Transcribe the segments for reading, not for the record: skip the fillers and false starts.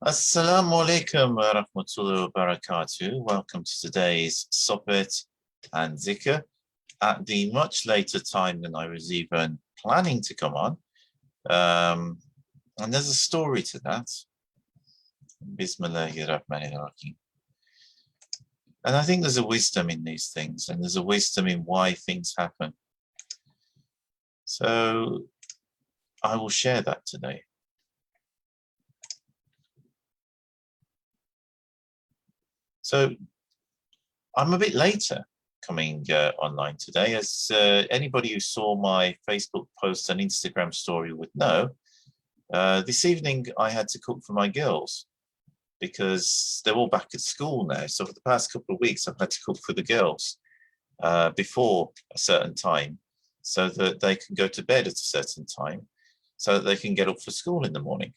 Assalamu alaikum wa rahmatullahi wa barakatuh. Welcome to today's Sohbet and Dhikr at the much later time than I was even planning to come on. And there's a story to that. Bismillahirrahmanirrahim. And I think there's a wisdom in these things, and there's a wisdom in why things happen. So I will share that today. So I'm a bit later coming online today, as anybody who saw my Facebook post and Instagram story would know. This evening I had to cook for my girls because they're all back at school now. So for the past couple of weeks, I've had to cook for the girls before a certain time so that they can go to bed at a certain time so that they can get up for school in the morning.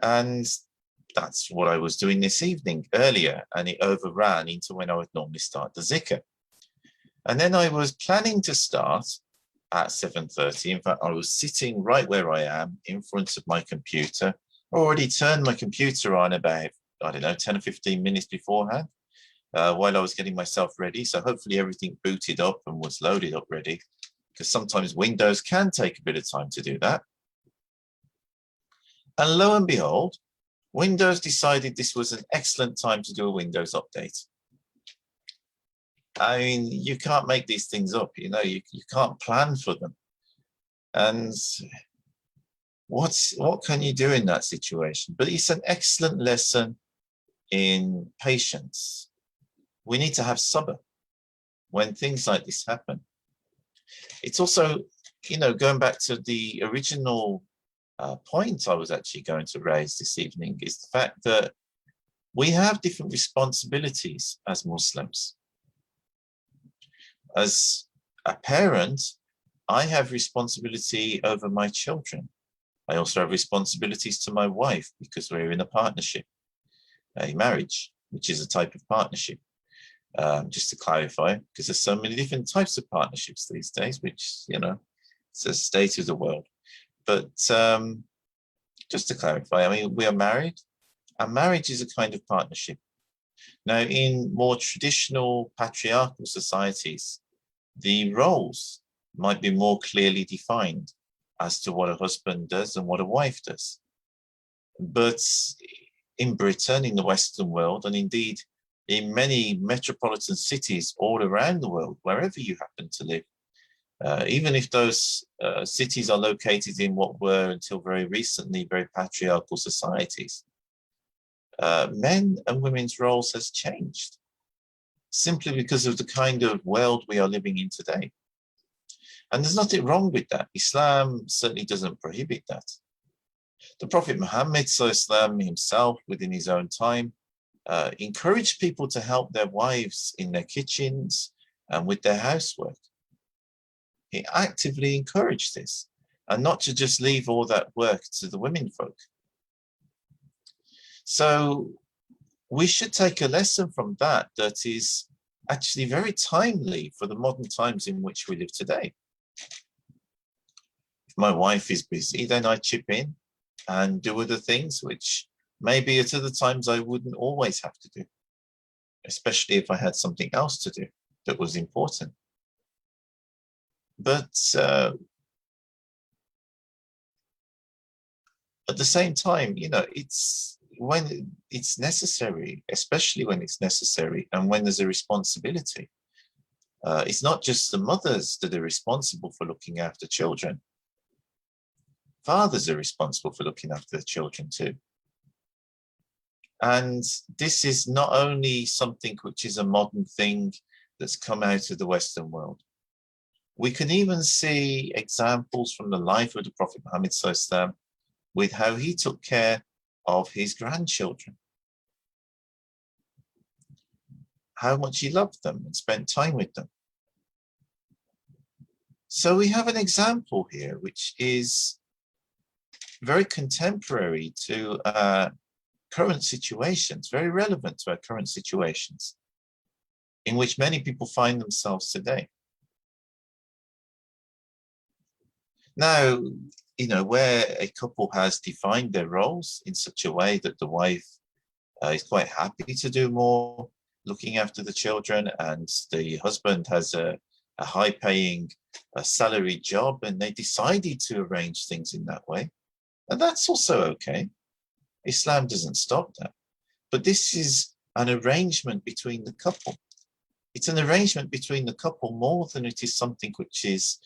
And that's what I was doing this evening earlier, and it overran into when I would normally start the Dhikr. And then I was planning to start at 7:30. In fact, I was sitting right where I am in front of my computer. I already turned my computer on about, 10 or 15 minutes beforehand while I was getting myself ready. So hopefully everything booted up and was loaded up ready, because sometimes Windows can take a bit of time to do that. And lo and behold, Windows decided this was an excellent time to do a Windows update. I mean, you can't make these things up, you can't plan for them. And what can you do in that situation? But it's an excellent lesson in patience. We need to have sabr when things like this happen. It's also, going back to the original point I was actually going to raise this evening, is the fact that we have different responsibilities as Muslims. As a parent, I have responsibility over my children. I also have responsibilities to my wife because we're in a partnership, a marriage, which is a type of partnership. Just to clarify, because there's so many different types of partnerships these days, which, it's a state of the world. But just to clarify, I mean, we are married, and marriage is a kind of partnership. Now, in more traditional patriarchal societies, the roles might be more clearly defined as to what a husband does and what a wife does. But in Britain, in the Western world, and indeed in many metropolitan cities all around the world, wherever you happen to live, even if those cities are located in what were until very recently very patriarchal societies, men and women's roles has changed simply because of the kind of world we are living in today. And there's nothing wrong with that. Islam certainly doesn't prohibit that. The Prophet Muhammad SAW himself, within his own time, encouraged people to help their wives in their kitchens and with their housework. He actively encouraged this, and not to just leave all that work to the women folk. So we should take a lesson from that is actually very timely for the modern times in which we live today. If my wife is busy, then I chip in and do other things, which maybe at other times I wouldn't always have to do, especially if I had something else to do that was important. But at the same time, it's when it's necessary, especially when it's necessary and when there's a responsibility. It's not just the mothers that are responsible for looking after children. Fathers are responsible for looking after their children too. And this is not only something which is a modern thing that's come out of the Western world. We can even see examples from the life of the Prophet Muhammad SAW with how he took care of his grandchildren, how much he loved them and spent time with them. So we have an example here which is very contemporary to current situations, very relevant to our current situations, in which many people find themselves today. Now, where a couple has defined their roles in such a way that the wife is quite happy to do more looking after the children, and the husband has a high-paying salary job, and they decided to arrange things in that way. And that's also okay. Islam doesn't stop that. But this is an arrangement between the couple. It's an arrangement between the couple more than it is something which is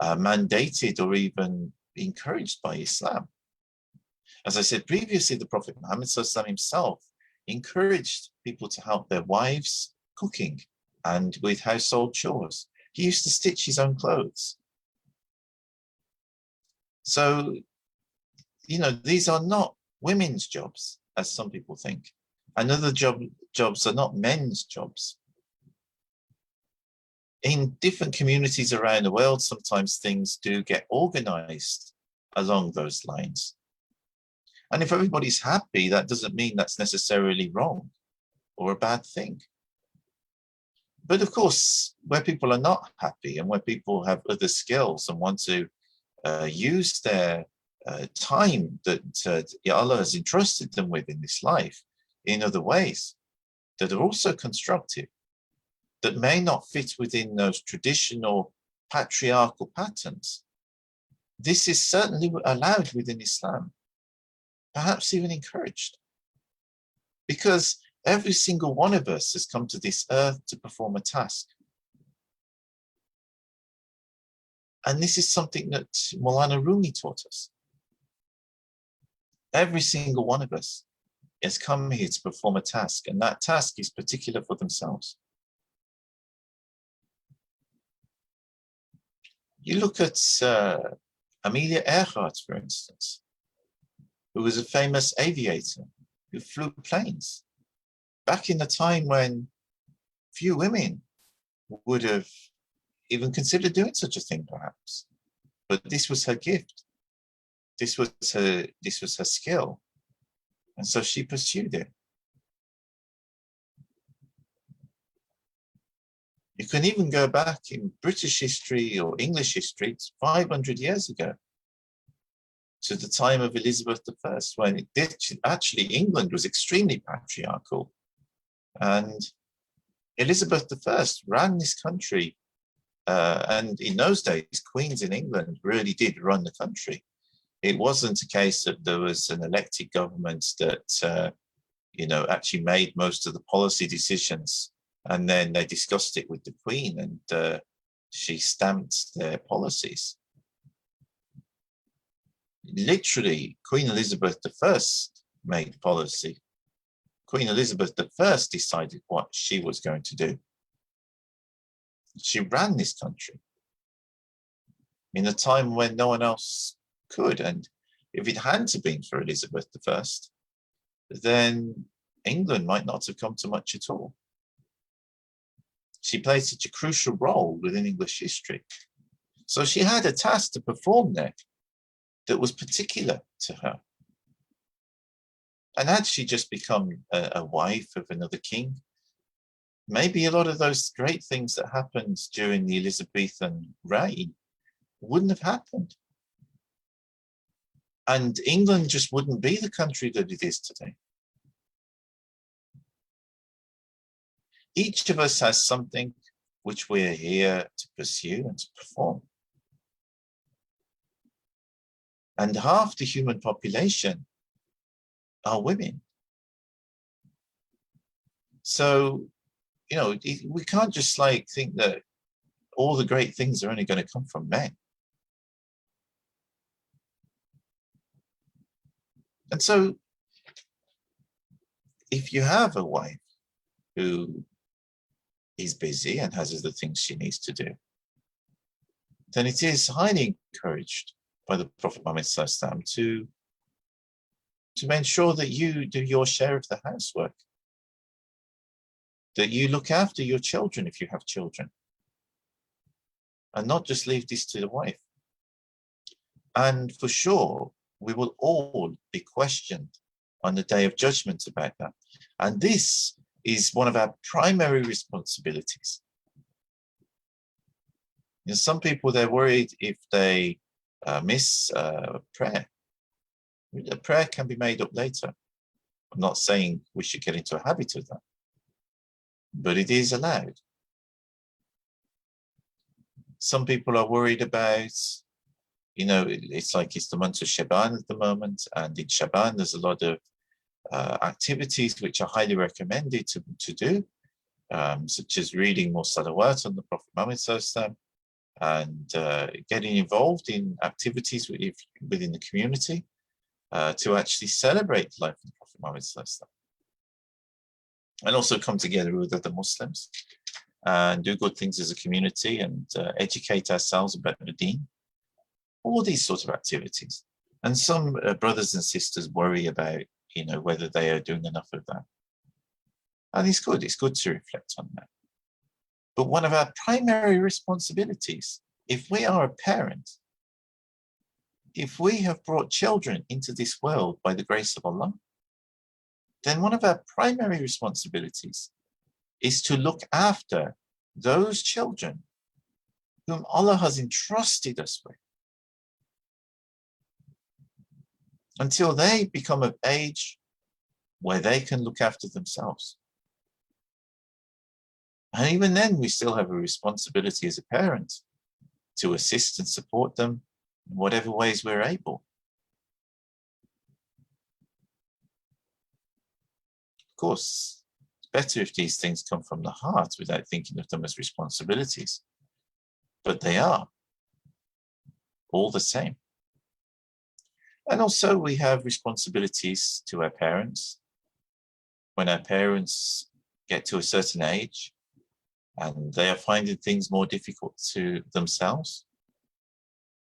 mandated or even encouraged by Islam. As I said previously, the Prophet Muhammad SAW himself encouraged people to help their wives cooking and with household chores. He used to stitch his own clothes. So, these are not women's jobs, as some people think. And other jobs are not men's jobs. In different communities around the world, sometimes things do get organized along those lines. And if everybody's happy, that doesn't mean that's necessarily wrong or a bad thing. But of course, where people are not happy and where people have other skills and want to use their time that Allah has entrusted them with in this life in other ways that are also constructive, that may not fit within those traditional patriarchal patterns, this is certainly allowed within Islam, perhaps even encouraged. Because every single one of us has come to this earth to perform a task. And this is something that Maulana Rumi taught us. Every single one of us has come here to perform a task, and that task is particular for themselves. You look at Amelia Earhart, for instance, who was a famous aviator who flew planes back in the time when few women would have even considered doing such a thing, perhaps. But this was her gift. This was her skill. And so she pursued it. You can even go back in British history or English history 500 years ago to the time of Elizabeth I, when actually England was extremely patriarchal. And Elizabeth I ran this country. And in those days, queens in England really did run the country. It wasn't a case that there was an elected government that, actually made most of the policy decisions, and then they discussed it with the Queen, and she stamped their policies. Literally, Queen Elizabeth I made policy. Queen Elizabeth I decided what she was going to do. She ran this country in a time when no one else could. And if it hadn't been for Elizabeth I, then England might not have come to much at all. She played such a crucial role within English history. So she had a task to perform there that was particular to her. And had she just become a wife of another king, maybe a lot of those great things that happened during the Elizabethan reign wouldn't have happened. And England just wouldn't be the country that it is today. Each of us has something which we're here to pursue and to perform. And half the human population are women. So, we can't just think that all the great things are only going to come from men. And so, if you have a wife who is busy and has other things she needs to do, then it is highly encouraged by the Prophet Muhammad to ensure that you do your share of the housework, that you look after your children if you have children, and not just leave this to the wife. And for sure, we will all be questioned on the day of judgment about that. And this is one of our primary responsibilities. Some people, they're worried if they miss prayer. A prayer can be made up later. I'm not saying we should get into a habit of that, but it is allowed. Some people are worried about, it's like it's the month of Shaban at the moment, and in Shaban there's a lot of activities which are highly recommended to do, such as reading more salawat on the Prophet Muhammad Sallallahu and getting involved in activities within the community to actually celebrate the life of the Prophet Muhammad Sallallahu and also come together with other Muslims and do good things as a community and educate ourselves about the deen. All these sorts of activities. And some brothers and sisters worry about, whether they are doing enough of that. And it's good to reflect on that. But one of our primary responsibilities, if we are a parent, if we have brought children into this world by the grace of Allah, then one of our primary responsibilities is to look after those children whom Allah has entrusted us with until they become of age where they can look after themselves. And even then, we still have a responsibility as a parent to assist and support them in whatever ways we're able. Of course, it's better if these things come from the heart without thinking of them as responsibilities. But they are, all the same. And also we have responsibilities to our parents. When our parents get to a certain age and they are finding things more difficult to themselves,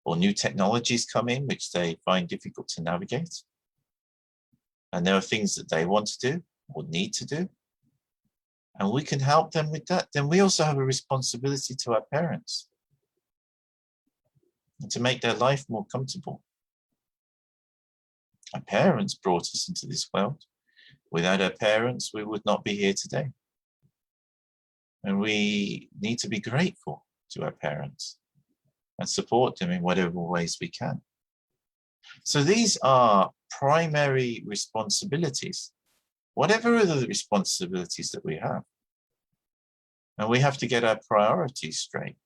or new technologies come in which they find difficult to navigate, and there are things that they want to do or need to do, and we can help them with that, then we also have a responsibility to our parents and to make their life more comfortable. Our parents brought us into this world. Without our parents, we would not be here today. And we need to be grateful to our parents and support them in whatever ways we can. So these are primary responsibilities, whatever other responsibilities that we have. And we have to get our priorities straight.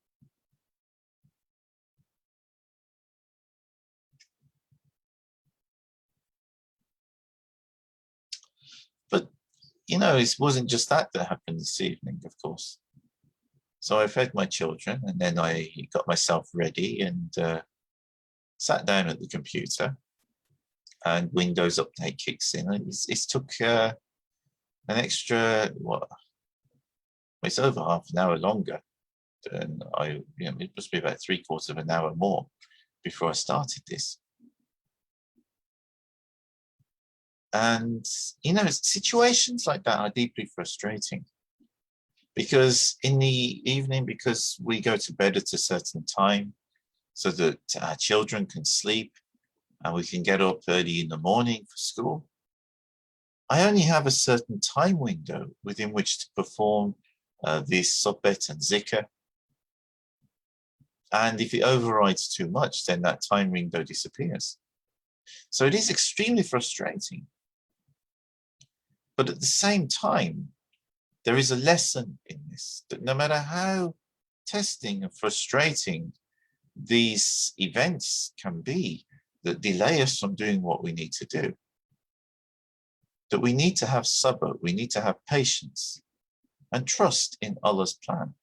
But, it wasn't just that happened this evening, of course. So I fed my children and then I got myself ready and sat down at the computer, and Windows Update kicks in. It took an extra, it's over half an hour longer than it must be about 3/4 of an hour more before I started this. And, situations like that are deeply frustrating because in the evening, because we go to bed at a certain time so that our children can sleep and we can get up early in the morning for school, I only have a certain time window within which to perform this Sohbet and Dhikr. And if it overrides too much, then that time window disappears. So it is extremely frustrating. But at the same time, there is a lesson in this, that no matter how testing and frustrating these events can be that delay us from doing what we need to do, that we need to have sabr, we need to have patience and trust in Allah's plan.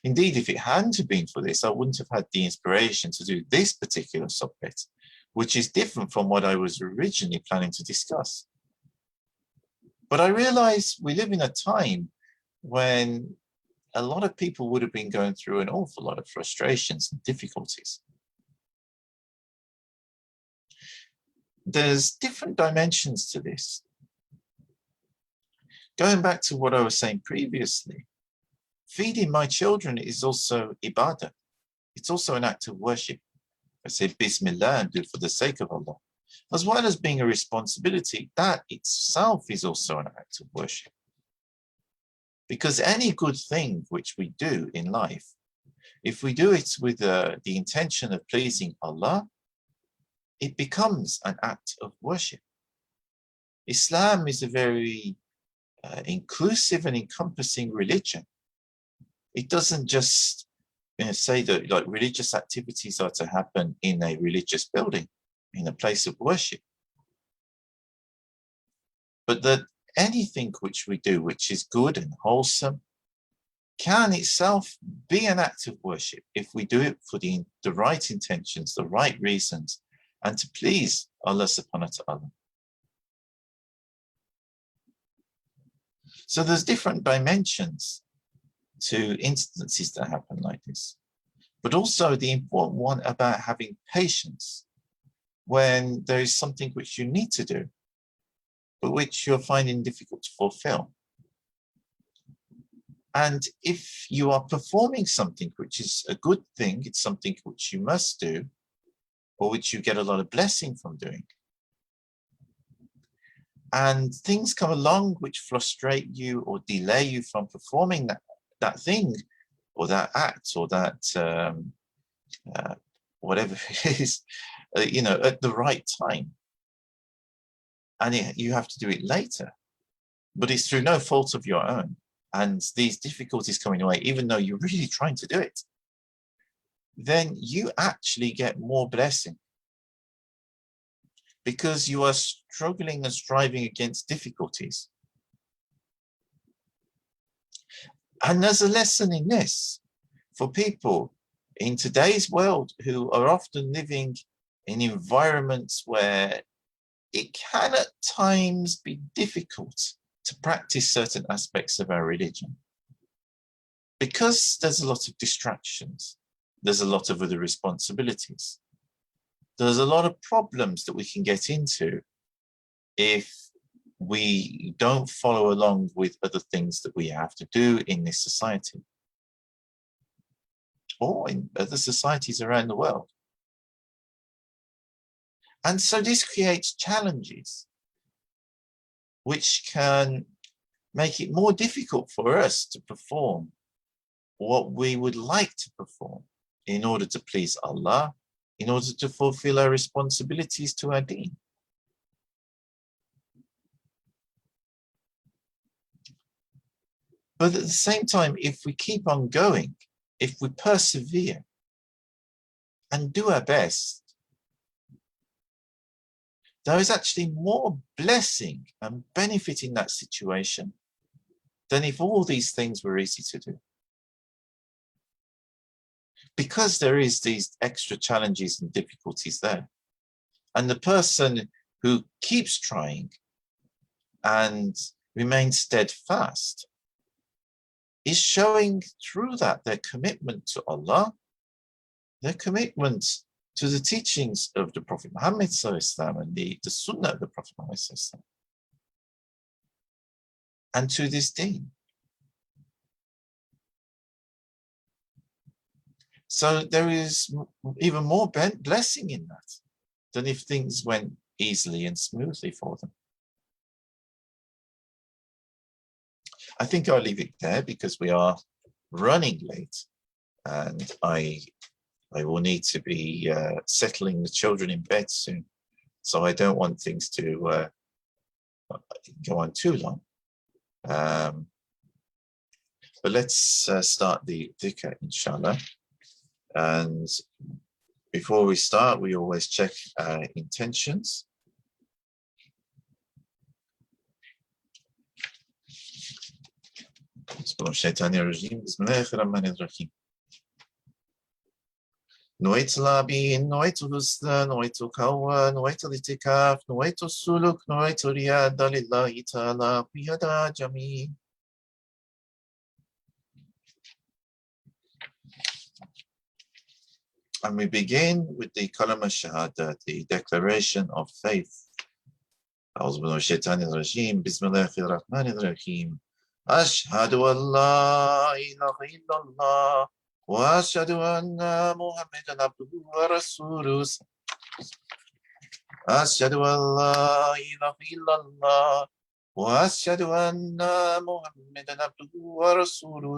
Indeed, if it hadn't been for this, I wouldn't have had the inspiration to do this particular Sohbet, which is different from what I was originally planning to discuss. But I realize we live in a time when a lot of people would have been going through an awful lot of frustrations and difficulties. There's different dimensions to this. Going back to what I was saying previously, feeding my children is also ibadah. It's also an act of worship. I say Bismillah and do it for the sake of Allah. As well as being a responsibility, that itself is also an act of worship. Because any good thing which we do in life If we do it with the intention of pleasing Allah, it becomes an act of worship. Islam is a very inclusive and encompassing religion. It doesn't just say that like religious activities are to happen in a religious building, in a place of worship, but that anything which we do which is good and wholesome can itself be an act of worship if we do it for the right intentions, the right reasons, and to please Allah subhanahu wa ta'ala. So there's different dimensions to instances that happen like this, but also the important one about having patience when there is something which you need to do, but which you're finding difficult to fulfill. And if you are performing something which is a good thing, it's something which you must do, or which you get a lot of blessing from doing, and things come along which frustrate you or delay you from performing that thing or that act or that whatever it is, at the right time, and you have to do it later, but it's through no fault of your own, and these difficulties coming away, even though you're really trying to do it, then you actually get more blessing because you are struggling and striving against difficulties. And there's a lesson in this for people in today's world who are often living in environments where it can at times be difficult to practice certain aspects of our religion. Because there's a lot of distractions, there's a lot of other responsibilities. There's a lot of problems that we can get into if we don't follow along with other things that we have to do in this society or in other societies around the world. And so this creates challenges which can make it more difficult for us to perform what we would like to perform in order to please Allah, in order to fulfill our responsibilities to our deen. But at the same time, if we keep on going, if we persevere and do our best, there is actually more blessing and benefit in that situation than if all these things were easy to do. Because there is these extra challenges and difficulties there. And the person who keeps trying and remains steadfast is showing through that their commitment to Allah, their commitment to the teachings of the Prophet Muhammad and the Sunnah of the Prophet Muhammad and to this deen. So there is even more blessing in that than if things went easily and smoothly for them. I think I'll leave it there because we are running late and I will need to be settling the children in bed soon. So I don't want things to go on too long. But let's start the dhikr, inshallah. And before we start, we always check intentions. Bismillahirrahmanirrahim. نويت لابين نويت الحسنى نويت القوى نويت الاعتكاف نويت السلوك نويت الرياضة لله تعالى بيد جميع. And we begin with the kalama shahada, the declaration of faith. أعوذ بالله من الشيطان الرجيم بسم الله الرحمن الرحيم أشهد أن لا إله إلا الله وأشهد أن محمدا عبده ورسوله أشهد أن لا إله إلا الله وأشهد أن محمدا عبده ورسوله.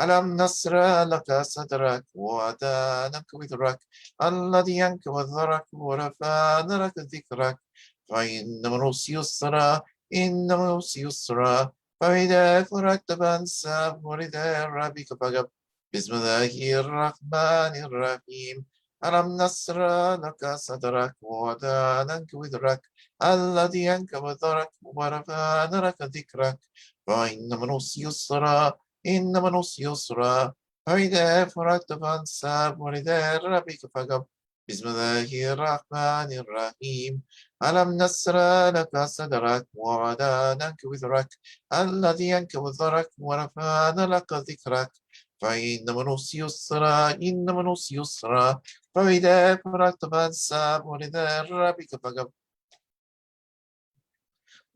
ألم نشرح لك صدرك ووضعنا عنك وزرك الذي أنقض ظهرك ورفعنا لك ذكرك فإن مع العسر يسرا إن مع العسر يسرا فإذا فرغت فانصب وإلى ربك فارغب بسم الله الرحمن الرحيم ألم نشرح لك صدرك ووضعنا عنك وزرك الذي أنقض ظهرك ورفعنا لك ذكرك فإن مع العسر يسرا إنما العسر يسرا فإذا فرغت فانصب وإلى ربك فارغب بسم الله الرحمن الرحيم ألم نشرح لك صدرك ووضعنا عنك وزرك الذي أنقض ظهرك ورفعنا لك ذكرك فإن مع العسر يسرا إن مع العسر يسرا فإذا فرغت فانصب وإلى ربك فارغب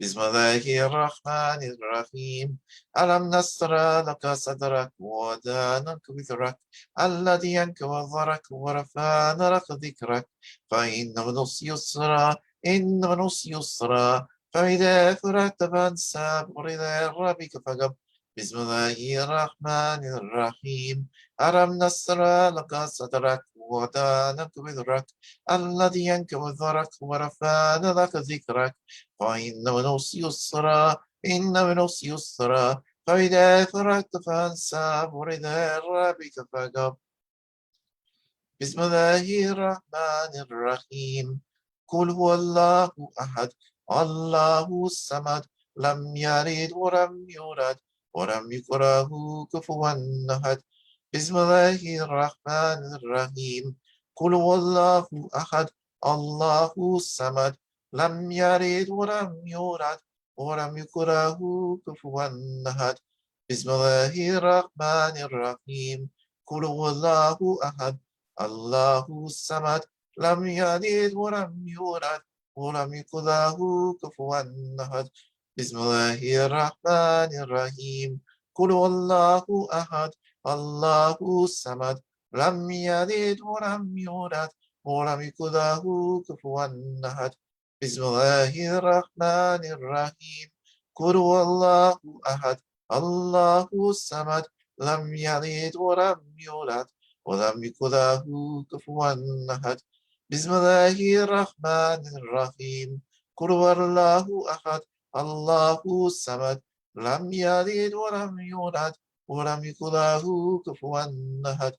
بسم الله الرحمن الرحيم ألم نشرح لك صدرك ووضعنا عنك وزرك الذي أنقض ظهرك ورفعنا لك ذكرك فإن مع العسر يسرا إن مع العسر يسرا فإذا فرغت فانصب وإلى ربك فارغب بسم الله الرحمن الرحيم ألم نشرح لك صدرك ووضعنا عنك وزرك الذي أنقض ظهرك ورفعنا لك ذكرك فإن من العسر يسرا إن من العسر يسرا فإذا فرغت فانصب وإلى ربك فارغب بسم الله الرحمن الرحيم قل هو الله أحد الله الصمد لم يلد ولم يولد ولم يكن له كفوا أحد بسم الله الرحمن الرحيم قل هو الله أحد الله الصمد لم يلد ولم يولد ولم يكن له كفوا أحد بسم الله الرحمن الرحيم قل هو الله أحد الله الصمد لم يلد ولم يولد ولم يكن له كفوا أحد بسم الله الرحمن الرحيم قل هو الله أحد الله الصمد لم يلد ولم يولد ولم يكن له كفوا أحد بسم الله الرحمن الرحيم قل هو الله أحد الله الصمد لم يلد ولم يولد ولم يكن له كفوا أحد بسم الله الرحمن الرحيم قل هو الله أحد الله الصمد لم يلد ولم يولد ولم يكن له كفوا أحد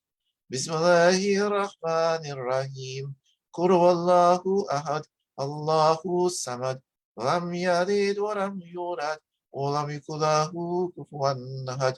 بسم الله الرحمن الرحيم قل هو الله أحد الله الصمد لم يلد ولم يولد ولم يكن له كفوا أحد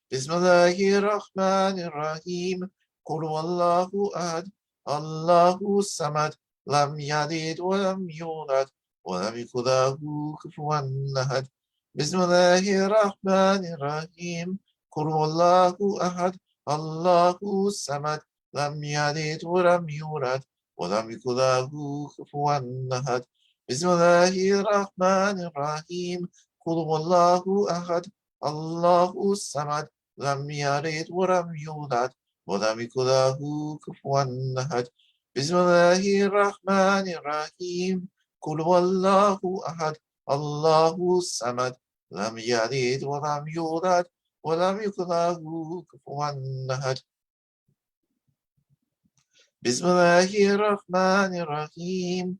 بسم الله الرحمن الرحيم قل هو الله أحد الله الصمد لم يلد ولم يولد ولم يكن له كفوا أحد بسم الله الرحمن الرحيم قل هو الله أحد الله الصمد لم يلد ولم يولد ولم يكن له كفوا أحد بسم الله الرحمن الرحيم قل هو الله أحد الله الصمد لم يلد ولم يولد ولم يكن له كفوا أحد بسم الله الرحمن الرحيم قل هو الله أحد الله الصمد لم يلد ولم يولد ولم يكن له كفوا أحد بسم الله الرحمن الرحيم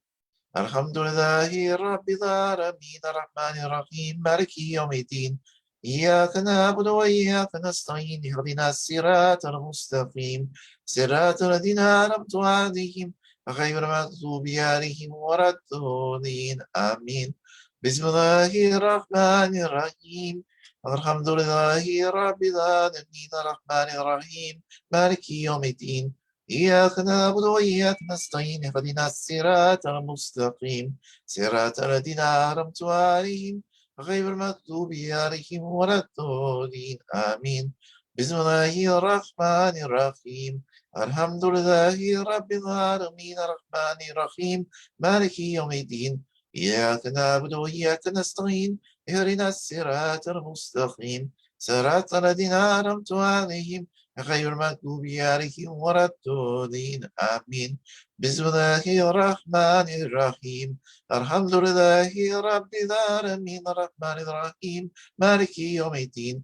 الحمد لله رب العالمين الرحمن الرحيم مالك يوم الدين إياك نعبد وإياك نستعين اهدنا الصراط المستقيم صراط الذين أنعمت عليهم غير المغضوب عليهم ولا الضالين آمين بسم الله الرحمن الرحيم الحمد لله رب العالمين الرحمن الرحيم مالك يوم الدين إياك نعبد وإياك نستعين اهدنا الصراط المستقيم صراط الذين أنعمت عليهم غير المغضوب عليهم ولا الضالين آمين بسم الله الرحمن الرحيم الحمد لله رب العالمين الرحمن الرحيم مالك يوم الدين إياك نعبد وإياك نستعين اهدنا الصراط المستقيم صراط الذين أنعمت عليهم غير المغضوب عليهم ولا الضالين آمين بسم الله الرحمن الرحيم الحمد لله رب العالمين الرحمن الرحيم مالك يوم الدين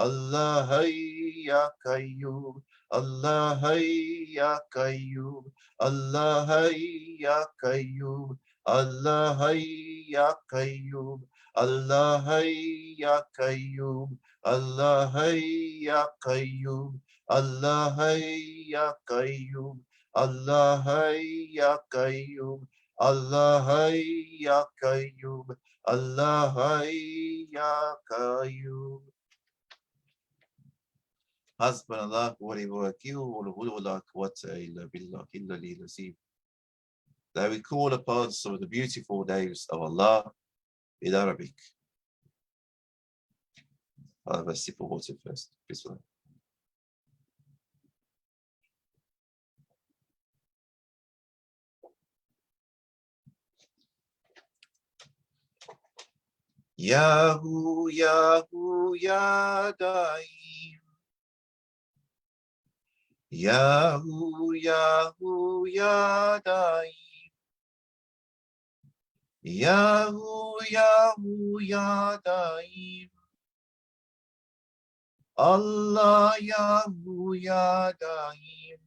Allah hayya qayyum, Allah hayya qayyum, Allah hayya qayyum, Allah hayya qayyum, Allah hayya qayyum, Allah hayya qayyum, Allah hayya qayyum, Allah hayya qayyum, Allah hayya qayyum, Allah hayya qayyum. Hasbunallah wa ni'mal wakeel, wa la hawla wa la quwwata illa billahi al-aliyyil azim. That we call upon some of the beautiful names of Allah in Arabic. I'll have a sip of water first. Bismillah. Yahu, Yahu, Ya Daim. Yahu, Yahu, Ya Daim. Yahu, Yahu, Ya Daim. Allah, Yahu, Ya Daim.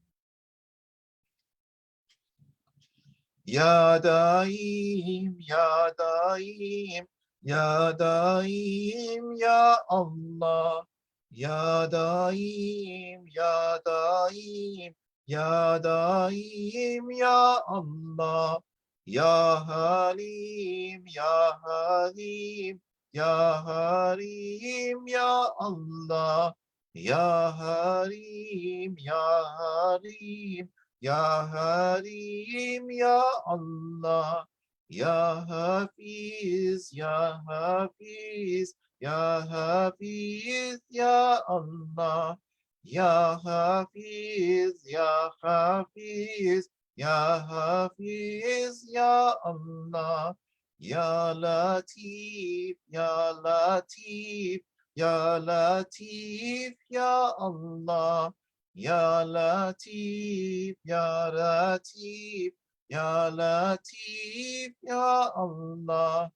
Ya Daim, Ya Daim, Ya Daim, Ya Allah. Ya Daim, Ya Daim, Ya Daim, Ya Allah. Ya Halim, Ya Halim, Ya Halim, Ya Allah. Ya Halim, Ya Halim, Ya Halim, Ya Allah. Ya Hafiz, Ya Hafiz, Ya Hafiz, Ya Allah. Ya Hafiz, Ya Hafiz, Ya Hafiz, Ya Allah. Ya Latif, Ya Latif, Ya Latif, Ya Allah. Ya Latif, Ya Latif, Ya Latif, Ya Allah.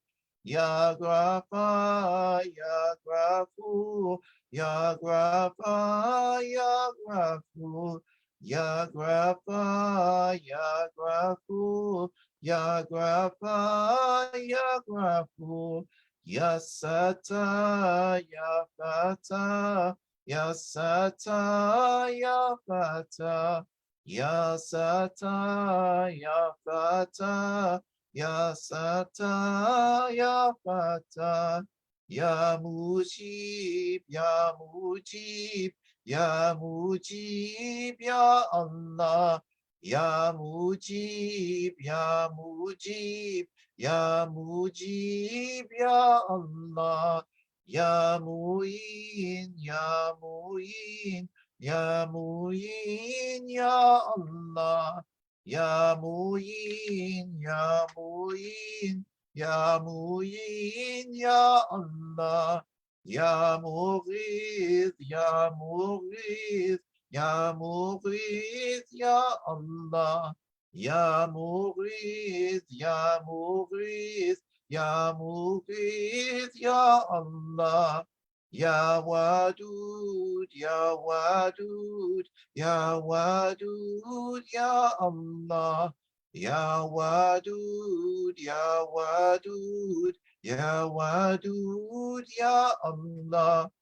Ya Ghafar, Ya Ghafur, Ya Ghafar, Ya Ghafur, Ya Ghafar, Ya Ghafur, Ya Ghafar, Ya Ghafur, Ya Sattar, Ya Fatah, Ya Sattar, Ya Fatah, Ya Sattar, Ya Fatah, Ya Sattar, Ya Fatah, Ya Mujib, Ya Mujib, Ya Mujib, Ya Allah. Ya Mujib, Ya Mujib, Ya Mujib, Ya Allah. Ya Mu'in, Ya Mu'in, Ya Mu'in, Ya Allah. Ya Mu'in, Ya Mu'in, Ya Mu'in, Ya Allah. Ya Mughith, Ya Mughith, Ya Mughith, Ya Allah. Ya Mughith, Ya Mughith, Ya Mughith, Ya Allah. Ya Wadud, Ya Wadud, Ya Wadud, Ya Allah. Ya Wadud, Ya Wadud, Ya Wadud, Ya Allah.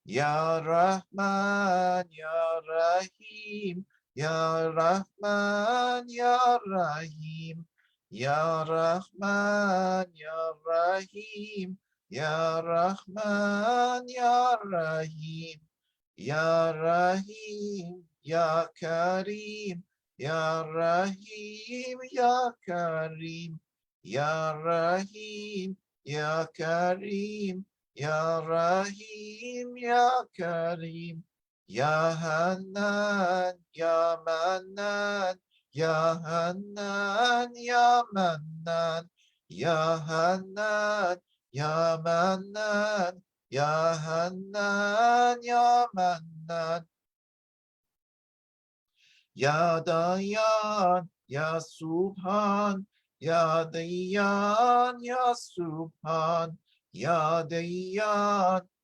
Ya Rahman, Ya Rahim, Ya Rahman, Ya Rahim, Ya Rahman, Ya Rahim, Ya Rahman, Ya Rahim, Ya Rahim, Ya Karim, Ya Rahim, Ya Karim, Ya Rahim, Ya Karim, Ya Rahim, Ya Karim, Ya Hanan, Ya Manan, Ya Hanan, Ya Manan, Ya Hanan, Ya Manan, Ya Hanan, Ya Manan, Ya Dayan, Ya Subhan, Ya Dayan, Ya Subhan, Ya Dayan,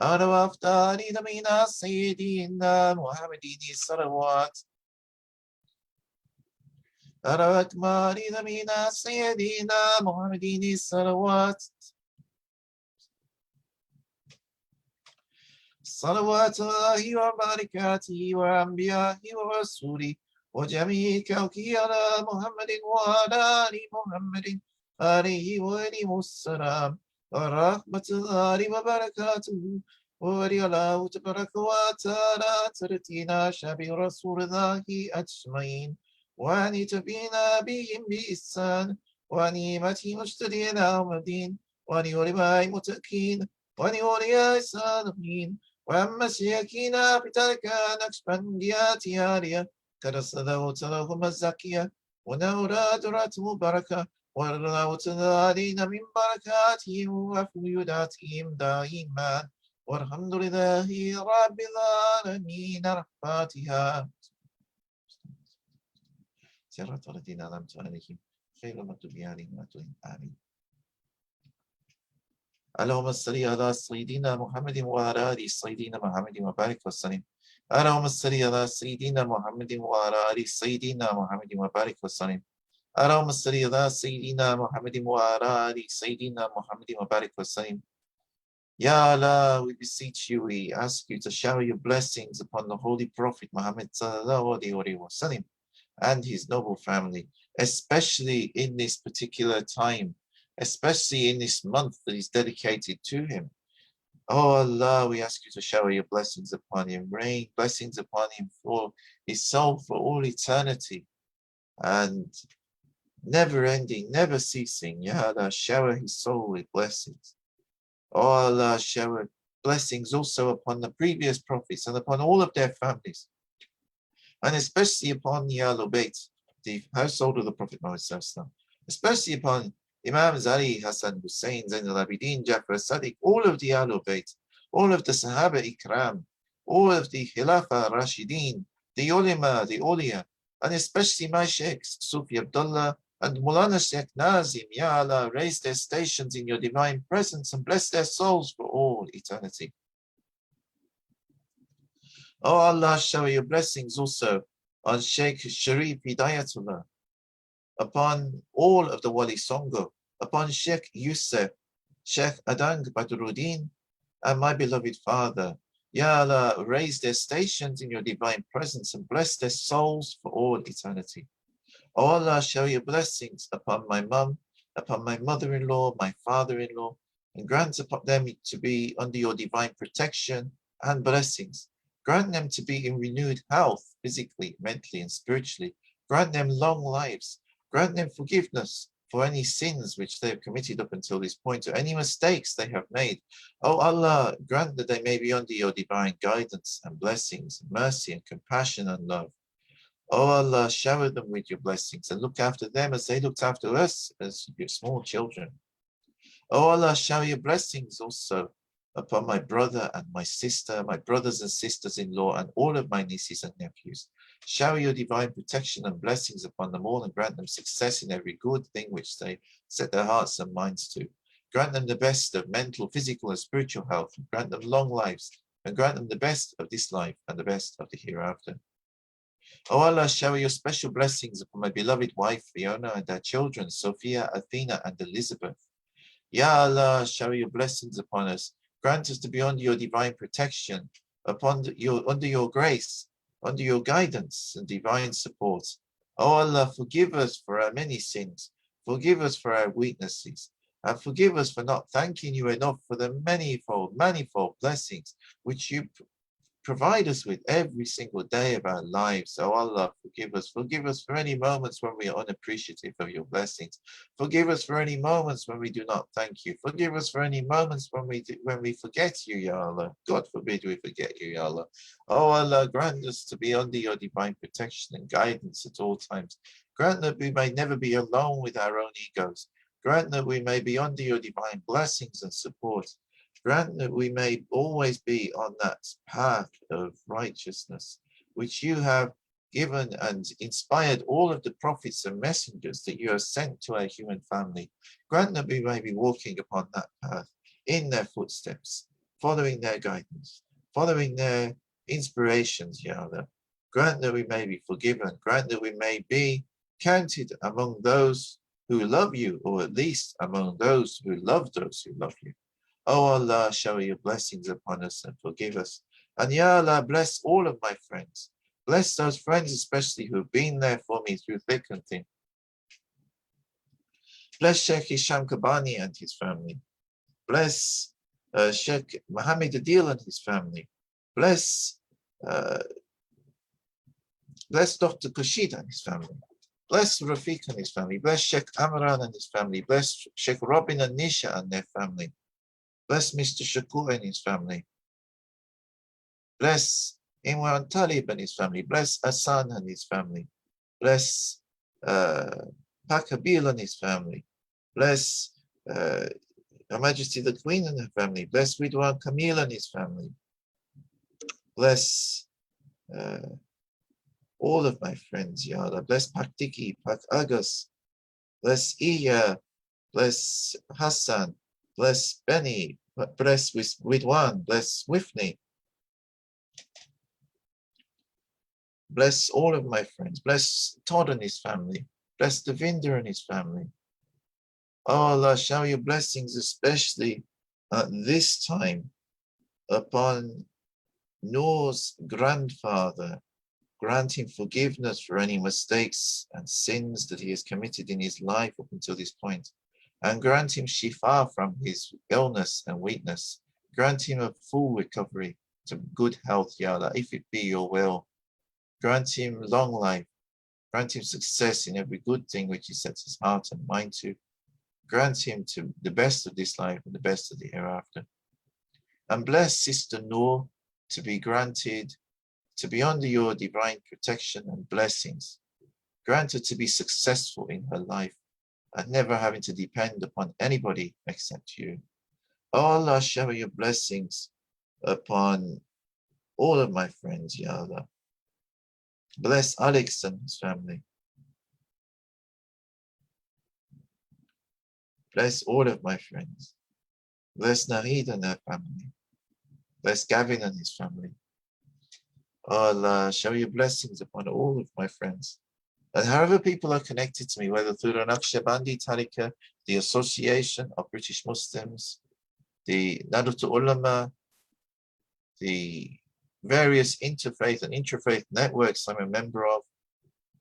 على أفضل نبينا سيدنا محمد الصلوات على أكمل نبينا سيدنا محمد الصلوات صلوات الله وبركاته وأنبيائه ورسوله وجميع كوكي على محمد وعلى آل محمد عليه وآله السلام ورحمة الله وبركاته ولي الله تبارك وتعالى ترتينا شبه رسول الله أجمعين وأن تبينا بهم بإحسان وأن يمتي مجتدين يوم الدين وأن يولي متأكين وأن يولي الصالحين وأما سيكينا بتلك نقشبنديات عالية كرسله لهم الزكية ونورا درات بركة ورنوت علينا من بركاتهم وفيوداتهم دائما والحمد لله رب العالمين الفاتحة صراط الذين أنعمت عليهم غير المغضوب عليهم ولا آمين. اللهم صل على سيدنا محمد وعلى آل سيدنا محمد وبارك وسلم. اللهم صل على سيدنا محمد وعلى آل سيدنا محمد وبارك وسلم. اللهم صل على سيدنا محمد وعلى آل سيدنا محمد وبارك وسلم. Ya Allah, we beseech you, we ask you to shower your blessings upon the Holy Prophet Muhammad sallallahu alaihi wasallam and his noble family, especially in this particular time, especially in this month that is dedicated to him. Oh Allah, we ask you to shower your blessings upon him, rain blessings upon him for his soul for all eternity, and never ending, never ceasing. Ya Allah, shower his soul with blessings. Oh Allah, shower blessings also upon the previous prophets and upon all of their families, and especially upon the Ahlul Bayt, the household of the Prophet Muhammad, especially upon Imam Ali, Hassan, Hussein, Zain al-Abidin, Jafar Sadiq, all of the Ahlul Bayt, all of the Sahaba Ikram, all of the Khilafa Rashideen, the Ulama, the Awliya, and especially my Sheikhs, Sufi Abdullah and Mulana Sheikh Nazim. Ya Allah, raise their stations in your divine presence and bless their souls for all eternity. Oh Allah, shower your blessings also on Sheikh Sharif Hidayatullah, upon all of the Wali Songo, upon Sheikh Yusuf, Sheikh Adang Badruddin, and my beloved father. Ya Allah, raise their stations in your divine presence and bless their souls for all eternity. Oh Allah, shower your blessings upon my mum, upon my mother-in-law, my father-in-law, and grant upon them to be under your divine protection and blessings. Grant them to be in renewed health, physically, mentally, and spiritually. Grant them long lives. Grant them forgiveness for any sins which they have committed up until this point, or any mistakes they have made. Oh Allah, grant that they may be under your divine guidance and blessings, mercy and compassion and love. Oh Allah, shower them with your blessings and look after them as they looked after us as your small children. Oh Allah, shower your blessings also upon my brother and my sister, my brothers and sisters-in-law, and all of my nieces and nephews. Shower your divine protection and blessings upon them all and grant them success in every good thing which they set their hearts and minds to. Grant them the best of mental, physical, and spiritual health, and grant them long lives, and grant them the best of this life and the best of the hereafter. Oh Allah, shower your special blessings upon my beloved wife, Fiona, and their children, Sophia, Athena, and Elizabeth. Ya Allah, shower your blessings upon us. Grant us to be under your divine protection, under your grace, under your guidance and divine support. Oh Allah, forgive us for our many sins. Forgive us for our weaknesses. And forgive us for not thanking you enough for the manifold blessings which you provide us with every single day of our lives. Oh Allah, forgive us. Forgive us for any moments when we are unappreciative of your blessings. Forgive us for any moments when we do not thank you. Forgive us for any moments when we forget you, Ya Allah. God forbid we forget you, Ya Allah. Oh Allah, grant us to be under your divine protection and guidance at all times. Grant that we may never be alone with our own egos. Grant that we may be under your divine blessings and support. Grant that we may always be on that path of righteousness, which you have given and inspired all of the prophets and messengers that you have sent to our human family. Grant that we may be walking upon that path in their footsteps following their guidance, following their inspirations, Ya Allah. Grant that we may be forgiven. Grant that we may be counted among those who love you, or at least among those who love those who love you. Oh Allah, shower your blessings upon us and forgive us. And Ya Allah, bless all of my friends. Bless those friends especially who've been there for me through thick and thin. Bless Sheikh Hisham Kabani and his family. Bless Sheikh Mohammed Adil and his family. Bless Dr. Kashid and his family. Bless Rafiq and his family. Bless Sheikh Amran and his family. Bless Sheikh Robin and Nisha and their family. Bless Mr. Shakur and his family. Bless Imran Talib and his family. Bless Hassan and his family. Bless Pakabil and his family. Bless Her Majesty the Queen and her family. Bless Ridwan Kamil and his family. Bless all of my friends, Ya Allah. Bless Pak Tiki, Pak Agus. Bless Iya. Bless Hassan. Bless Benny. Bless Ridwan. Bless Wifney. Bless all of my friends. Bless Todd and his family. Bless Devinder and his family. Oh Allah, shower your blessings, especially at this time, upon Noor's grandfather. Grant him forgiveness for any mistakes and sins that he has committed in his life up until this point. And grant him shifa from his illness and weakness. Grant him a full recovery to good health, Ya Allah, if it be your will. Grant him long life. Grant him success in every good thing which he sets his heart and mind to. Grant him to the best of this life and the best of the hereafter. And bless Sister Noor to be granted to be under your divine protection and blessings. Grant her to be successful in her life and never having to depend upon anybody except you. Oh Allah, shower your blessings upon all of my friends, Ya Allah. Bless Alex and his family. Bless all of my friends. Bless Naheed and her family. Bless Gavin and his family. Oh Allah, shower your blessings upon all of my friends. And however people are connected to me, whether through the Naqshbandi tariqat, the Association of British Muslims, the Nahdlatul Ulama, the various interfaith and intrafaith networks I'm a member of,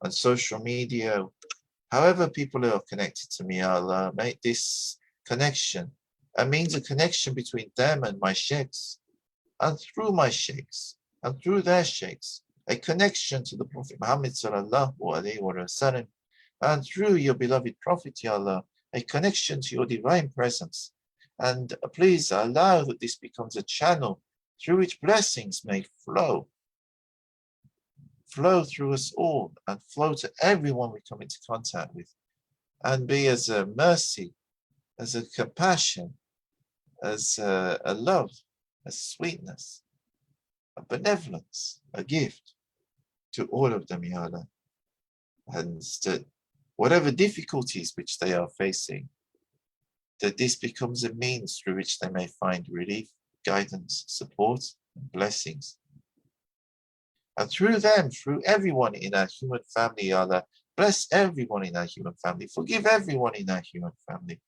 on social media, however people are connected to me, Allah, make this connection a means of connection between them and my sheikhs, and through my sheikhs, and through their sheikhs, a connection to the Prophet Muhammad sallallahu alaihi wasallam, and through your beloved Prophet, Ya Allah, a connection to your divine presence. And please allow that this becomes a channel through which blessings may flow through us all and flow to everyone we come into contact with, and be as a mercy, as a compassion, as a love, a sweetness, a benevolence, a gift to all of them, Ya Allah. And that whatever difficulties which they are facing, that this becomes a means through which they may find relief, guidance, support, and blessings. And through them, through everyone in our human family, Ya Allah, bless everyone in our human family, forgive everyone in our human family,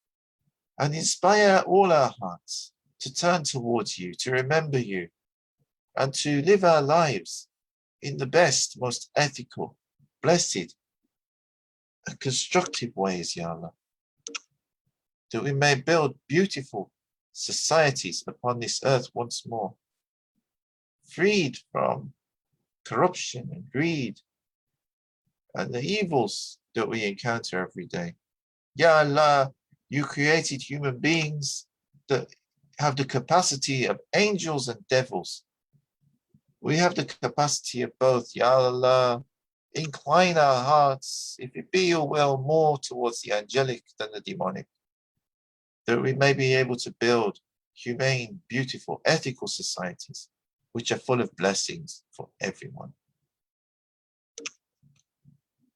and inspire all our hearts to turn towards you, to remember you, and to live our lives in the best, most ethical, blessed, and constructive ways, Ya Allah, that we may build beautiful societies upon this earth once more, freed from corruption and greed and the evils that we encounter every day. Ya Allah, you created human beings that have the capacity of angels and devils. We have the capacity of both. Ya Allah, incline our hearts, if it be your will, more towards the angelic than the demonic, that we may be able to build humane, beautiful, ethical societies which are full of blessings for everyone.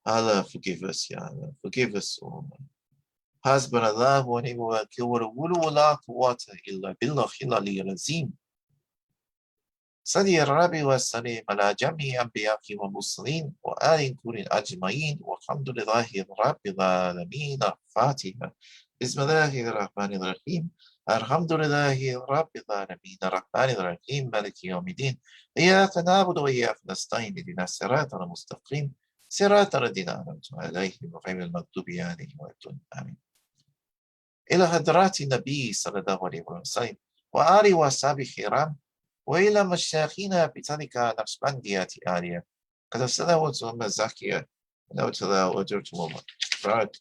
Allah, forgive us, Ya Allah, forgive us all. Hasbunallahu wa ni'mal wakeel wa la quwwata illa billah al-aliyyil azim. صلي الربي والسلام على جميع أنبياء ومرسلين وآل كل أجمعين والحمد لله رب العالمين. الفاتحة. بسم الله الرحمن الرحيم. الحمد لله رب العالمين الرحمن الرحيم مالك يوم الدين. إياك نعبد وإياك نستعين اهدنا الصراط المستقيم صراط الذين أنعمت عليهم غير المغضوب عليهم ولا الضالين. آمين. إلى حضرات النبي صلى الله عليه وسلم وآله وصحبه الكرام وإلى مشايخنا بطريقة نقشبندية عالية قد صلواتهم الزاكية ونوتلا وجرتهم فراد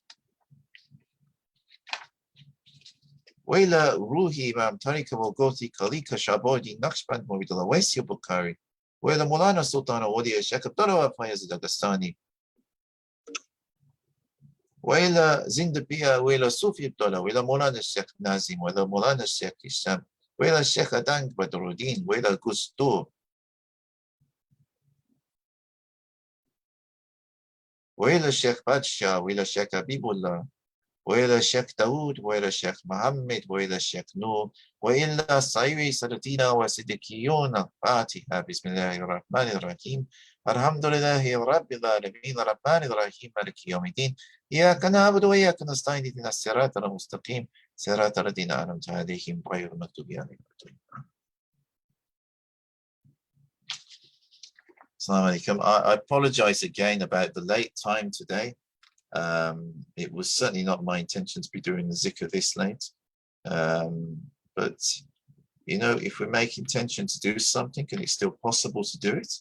وإلى روحي إمام طريقة وقوتي كليك شعبودي نقشبند مويد الويسي بكاري وإلى مولانا سلطان ولي الشيخ عبد الله فايز الدغستاني وإلى زندبية وإلى صوفي عبد الله وإلى مولانا الشيخ نازم وإلى مولانا الشيخ هشام وإلى الشيخ أدانك بدر الدين وإلى القسطو وإلى الشيخ بادشاه وإلى الشيخ حبيب الله وإلى الشيخ داود وإلى الشيخ محمد وإلى الشيخ نور وإلى سائر سادتنا وصديقيون. الفاتحة. بسم الله الرحمن الرحيم. الحمد لله رب العالمين الرحمن الرحيم مالك يوم الدين. إياك نعبد وإياك نستعين اهدنا الصراط المستقيم صراط الذين أنعمت عليهم غير المغضوب عليهم. Salam alaikum. I apologize again about the late time today. It was certainly not my intention to be doing the zikr this late. But, you know, if we make intention to do something and it's still possible to do it,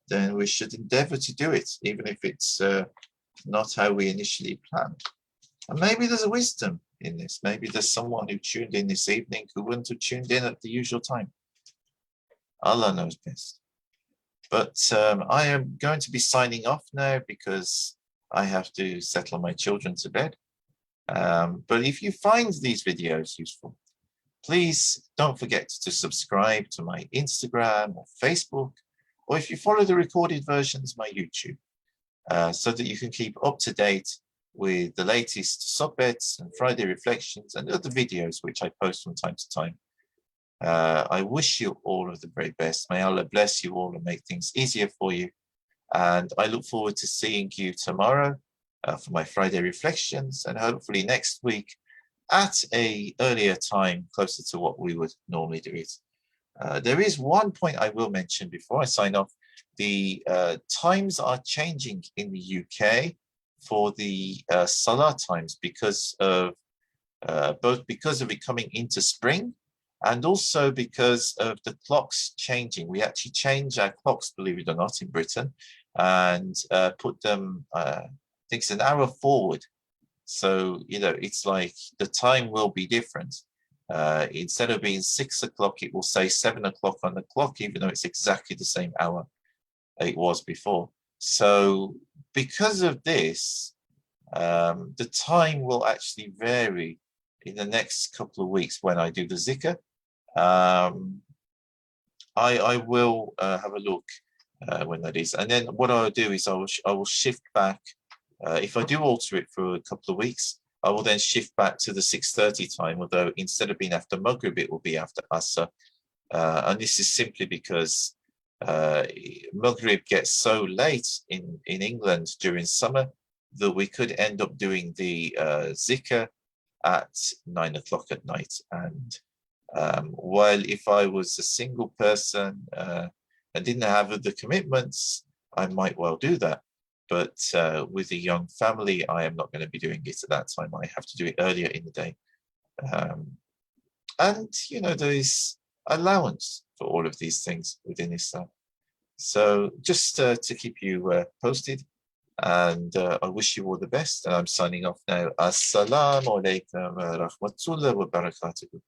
then we should endeavor to do it, even if it's not how we initially planned. And maybe there's a wisdom in this. Maybe there's someone who tuned in this evening who wouldn't have tuned in at the usual time. Allah knows best. But I am going to be signing off now because I have to settle my children to bed. But if you find these videos useful, please don't forget to subscribe to my Instagram or Facebook, or if you follow the recorded versions, my YouTube, so that you can keep up to date with the latest Sohbets and Friday reflections and other videos which I post from time to time. I wish you all of the very best. May Allah bless you all and make things easier for you. And I look forward to seeing you tomorrow for my Friday reflections, and hopefully next week at an earlier time, closer to what we would normally do it. There is one point I will mention before I sign off. The times are changing in the UK for the Salah times because of both because of it coming into spring and also because of the clocks changing. We actually change our clocks, believe it or not, in Britain, and put them, I think it's an hour forward. So, you know, it's like the time will be different. Instead of being 6 o'clock, it will say 7 o'clock on the clock, even though it's exactly the same hour it was before. So because of this, the time will actually vary in the next couple of weeks when I do the zikr. I will have a look when that is. And then what I'll do is I will shift back. If I do alter it for a couple of weeks, I will then shift back to the 6:30 time, although instead of being after Maghrib, it will be after Asr. And this is simply because Maghrib gets so late in England during summer that we could end up doing the zikr at 9 o'clock at night. And while if I was a single person and didn't have the commitments, I might well do that. But with a young family, I am not going to be doing it at that time. I have to do it earlier in the day. And, you know, there is allowance for all of these things within Islam. So just to keep you posted, and I wish you all the best. And I'm signing off now. Assalamu alaikum wa rahmatullahi wa barakatuh.